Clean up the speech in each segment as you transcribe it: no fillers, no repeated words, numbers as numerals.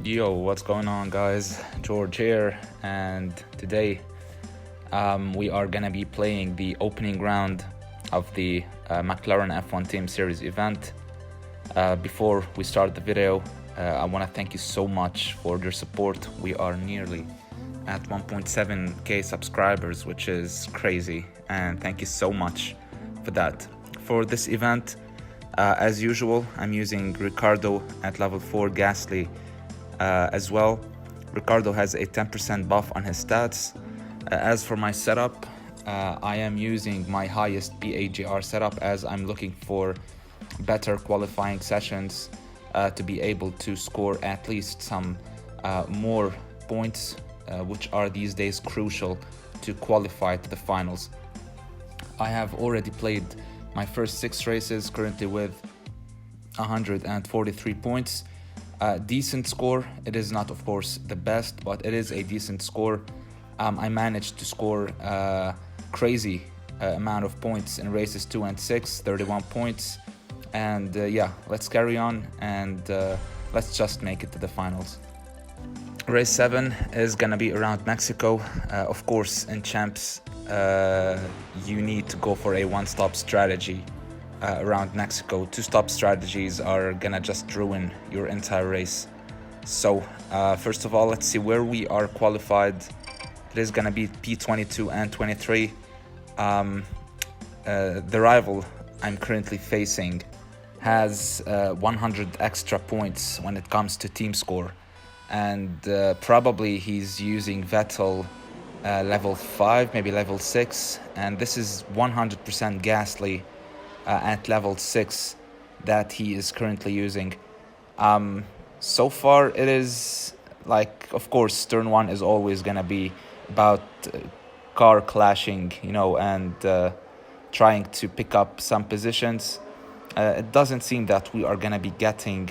Yo, what's going on, guys? George here, and today we are gonna be playing the opening round of the Mclaren F1 Team Series event. Before we start the video, I want to thank you so much for your support. We are nearly at 1.7k subscribers, which is crazy, and thank you so much for that. For this event, as usual, I'm using Ricardo at level 4 Gasly as well. Ricardo has a 10% buff on his stats. As for my setup, I am using my highest PAGR setup as I'm looking for better qualifying sessions to be able to score at least some more points, which are these days crucial to qualify to the finals. I have already played my first 6 races, currently with 143 points. Decent score. It is not, of course, the best, but it is a decent score. I managed to score a crazy amount of points in races 2 and 6, 31 points. And yeah, let's carry on and let's just make it to the finals. Race 7 is gonna be around Mexico. Of course, in champs, you need to go for a one-stop strategy around Mexico. 2-stop strategies are gonna just ruin your entire race. So first of all, let's see where we are qualified. It is gonna be P22 and 23. The rival I'm currently facing has 100 extra points when it comes to team score, and probably he's using Vettel level 5, maybe level 6, and this is 100% Gasly at level 6 that he is currently using. So far it is like, of course, turn 1 is always gonna be about car clashing, and trying to pick up some positions. It doesn't seem that we are gonna be getting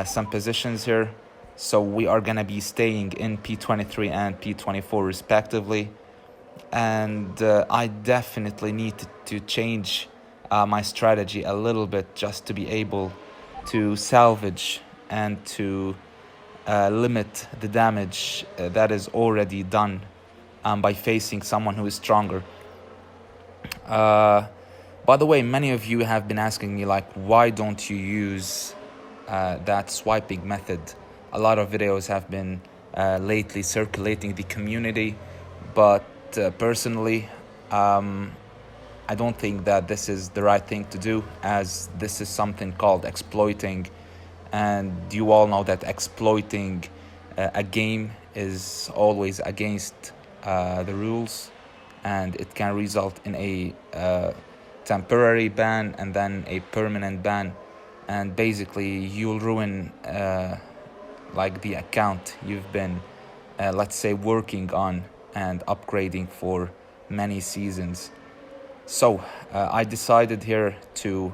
some positions here, so we are gonna be staying in P23 and P24 respectively. And I definitely need to change my strategy a little bit just to be able to salvage and to limit the damage that is already done by facing someone who is stronger. By the way, many of you have been asking me, like, why don't you use that swiping method? A lot of videos have been lately circulating the community, but personally, I don't think that this is the right thing to do, as this is something called exploiting, and you all know that exploiting a game is always against the rules, and it can result in a temporary ban and then a permanent ban, and basically you'll ruin like the account you've been let's say working on and upgrading for many seasons. So I decided here to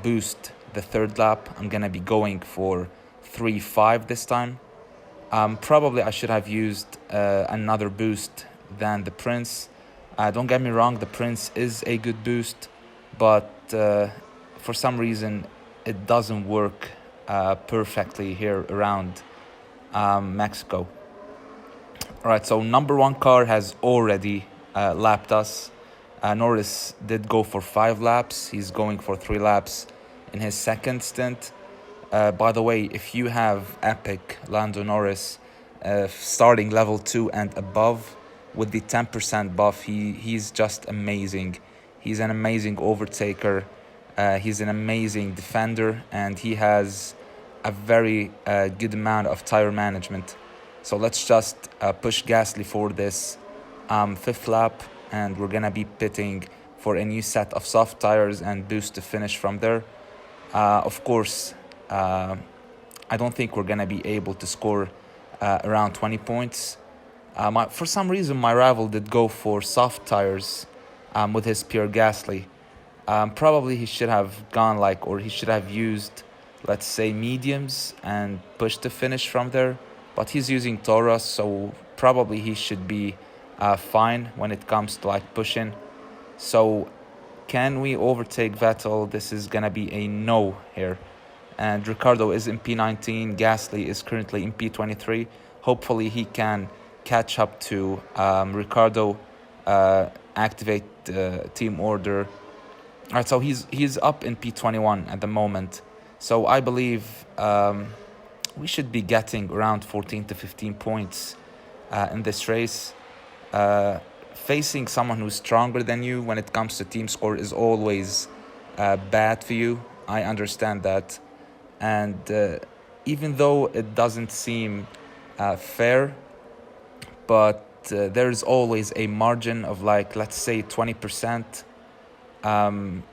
boost the third lap. I'm gonna be going for 3.5 this time. Probably I should have used another boost than the Prince. Don't get me wrong, the Prince is a good boost, but for some reason it doesn't work perfectly here around Mexico. Alright, so number 1 car has already lapped us. Norris did go for 5 laps. He's going for 3 laps in his second stint. By the way, if you have Epic Lando Norris starting level 2 and above with the 10% buff, he's just amazing. He's an amazing overtaker. He's an amazing defender, and he has a very good amount of tire management. So let's just push Gasly for this 5th lap, and we're gonna be pitting for a new set of soft tires and boost to finish from there. Of course, I don't think we're gonna be able to score around 20 points. For some reason, my rival did go for soft tires with his pure Gasly. Probably he should have gone or he should have used, let's say, mediums and pushed to finish from there. But he's using Taurus, so probably he should be fine when it comes to pushing. So can we overtake Vettel? This is gonna be a no here. and Ricardo is in P19. Gasly is currently in P23. Hopefully, he can catch up to Ricardo, activate team order. All right, so he's up in P21 at the moment. So I believe we should be getting around 14 to 15 points in this race. Facing someone who's stronger than you when it comes to team score is always bad for you. I understand that. And even though it doesn't seem fair, but there's always a margin of, like, let's say 20%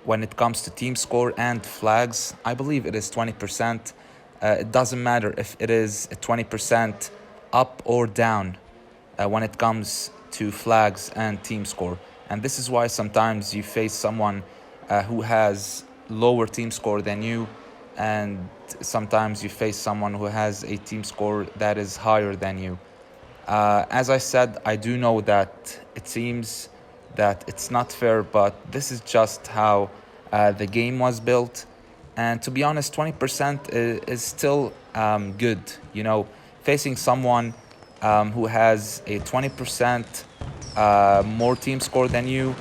when it comes to team score and flags. I believe it is 20%. It doesn't matter if it is 20% up or down when it comes to flags and team score. And this is why sometimes you face someone who has lower team score than you, and sometimes you face someone who has a team score that is higher than you. As I said, I do know that it seems that it's not fair, but this is just how the game was built. And to be honest, 20% is still good. You know, facing someone who has a 20% more team score than you,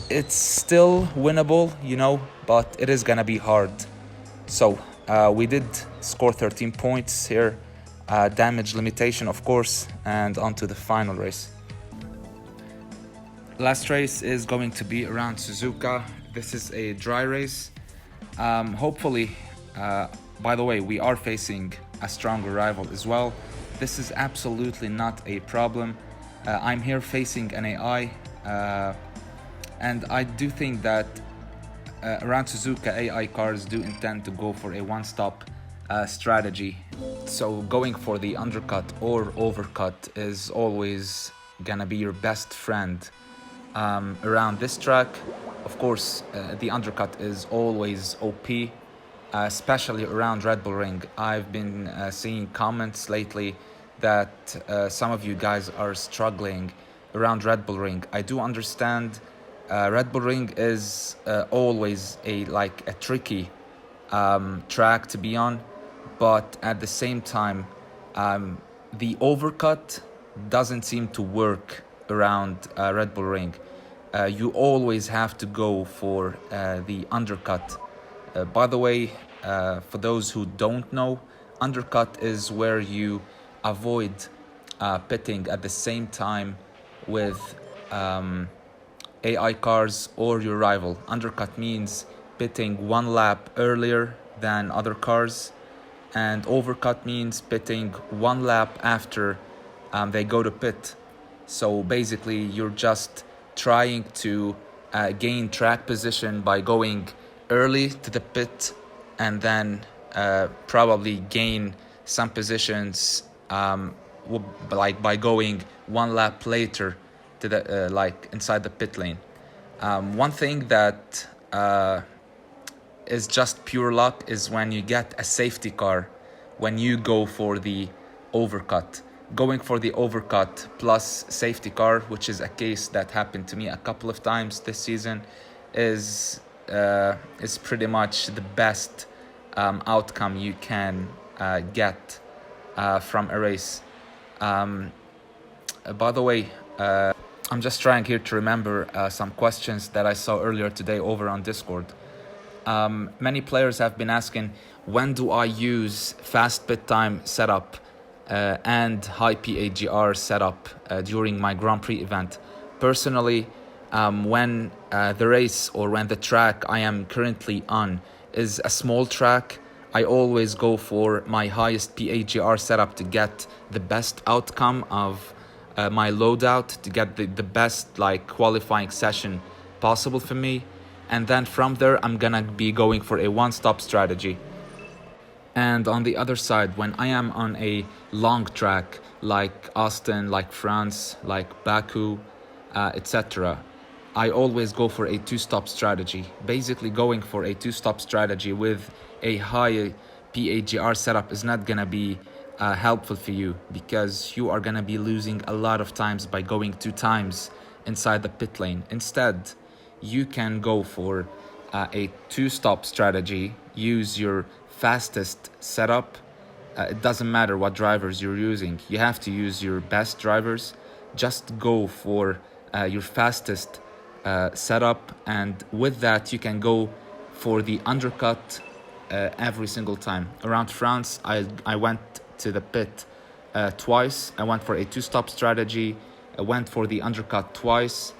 it's still winnable, you know, but it is gonna be hard. So we did score 13 points here, damage limitation, of course, and on to the final race. Last race is going to be around Suzuka. This is a dry race. Hopefully, by the way, we are facing a stronger rival as well. This is absolutely not a problem. I'm here facing an AI, and I do think that around Suzuka, AI cars do intend to go for a one-stop strategy. So going for the undercut or overcut is always gonna be your best friend around this track. Of course, the undercut is always OP, especially around Red Bull Ring. I've been seeing comments lately that some of you guys are struggling around Red Bull Ring. I do understand Red Bull Ring is always a tricky track to be on, but at the same time, the overcut doesn't seem to work around Red Bull Ring. You always have to go for the undercut. By the way, for those who don't know, undercut is where you avoid pitting at the same time with AI cars or your rival. Undercut means pitting one lap earlier than other cars, and overcut means pitting one lap after they go to pit. So basically, you're just trying to gain track position by going early to the pit, and then probably gain some positions by going one lap later to the inside the pit lane. One thing that is just pure luck is when you get a safety car when you go for the overcut. Going for the overcut plus safety car, which is a case that happened to me a couple of times this season, is pretty much the best outcome you can get from a race. By the way, I'm just trying here to remember some questions that I saw earlier today over on Discord. Many players have been asking, when do I use fast pit time setup and high PAGR setup during my Grand Prix event? Personally, when the race or when the track I am currently on is a small track, I always go for my highest PAGR setup to get the best outcome of my loadout, to get the best qualifying session possible for me. And then from there, I'm gonna be going for a one-stop strategy. And on the other side, when I am on a long track like Austin, like France, like Baku, etc., I always go for a two-stop strategy. Basically, going for a two-stop strategy with a high PAGR setup is not gonna be helpful for you, because you are gonna be losing a lot of times by going 2 times inside the pit lane. Instead, you can go for a two-stop strategy. Use your fastest setup. It doesn't matter what drivers you're using. You have to use your best drivers. Just go for your fastest setup, and with that you can go for the undercut every single time. Around France, I went to the pit twice. I went for a two-stop strategy. I went for the undercut twice.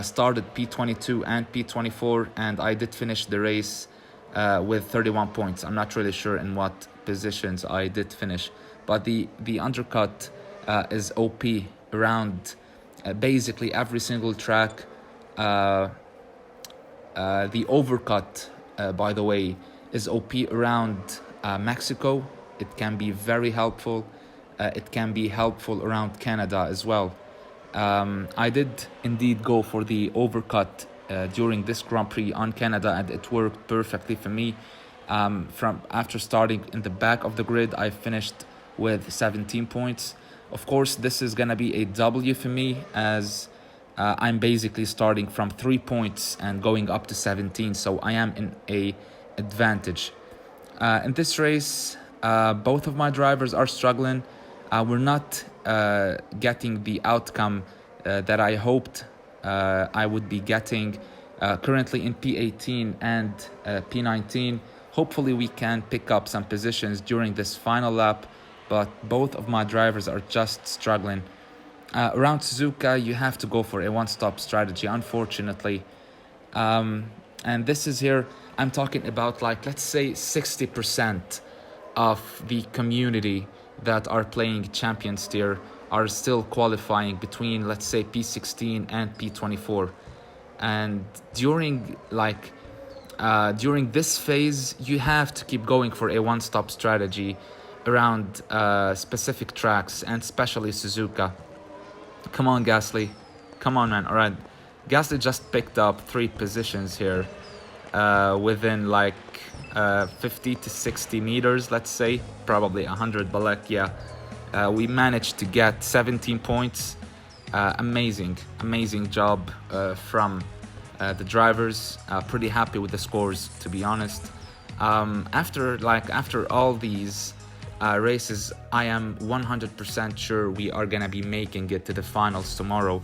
Started P22 and P24, and I did finish the race with 31 points. I'm not really sure in what positions I did finish, but the undercut is OP around basically every single track. The overcut, by the way, is OP around Mexico. It can be very helpful. It can be helpful around Canada as well. I did indeed go for the overcut during this Grand Prix on Canada, and it worked perfectly for me. From after starting in the back of the grid, I finished with 17 points. Of course, this is gonna be a W for me, as I'm basically starting from 3 points and going up to 17, so I am in a advantage. In this race, both of my drivers are struggling. We're not getting the outcome that I hoped I would be getting. Currently in P18 and P19. Hopefully we can pick up some positions during this final lap, but both of my drivers are just struggling. Around Suzuka, you have to go for a one-stop strategy, unfortunately. And this is here, I'm talking about, like, let's say 60% of the community that are playing champion steer are still qualifying between, let's say, P16 and P24. And during this phase, you have to keep going for a one-stop strategy around specific tracks, and especially Suzuka. Come on, Gasly. Come on, man. All right. Gasly just picked up 3 positions here within like 50 to 60 meters, let's say. Probably 100, but like, yeah. We managed to get 17 points. Amazing job from the drivers. Pretty happy with the scores, to be honest. After all these races, I am 100% sure we are gonna be making it to the finals tomorrow.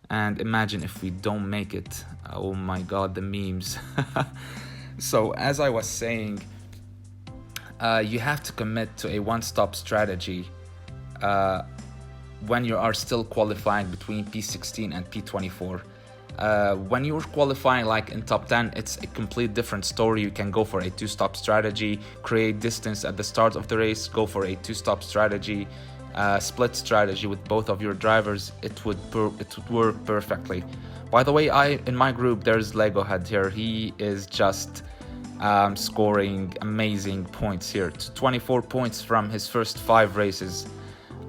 And imagine if we don't make it. Oh my god, the memes. So as I was saying, you have to commit to a one-stop strategy when you are still qualifying between P16 and P24. When you're qualifying like in top 10, it's a complete different story. You can go for a two-stop strategy, create distance at the start of the race, go for a two-stop strategy, split strategy with both of your drivers. It would work perfectly. By the way, in my group, there's Lego Head here. He is just scoring amazing points here. 24 points from his first 5 races.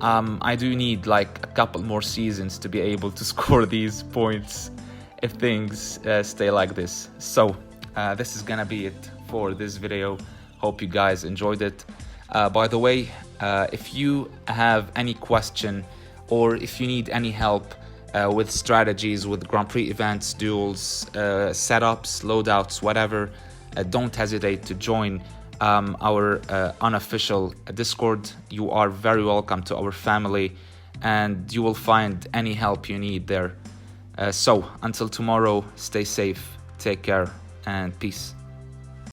I do need like a couple more seasons to be able to score these points if things stay like this. So this is gonna be it for this video. Hope you guys enjoyed it. By the way, if you have any question or if you need any help with strategies, with Grand Prix events, duels, setups, loadouts, whatever, don't hesitate to join our unofficial Discord. You are very welcome to our family, and you will find any help you need there. So until tomorrow, stay safe, take care, and peace.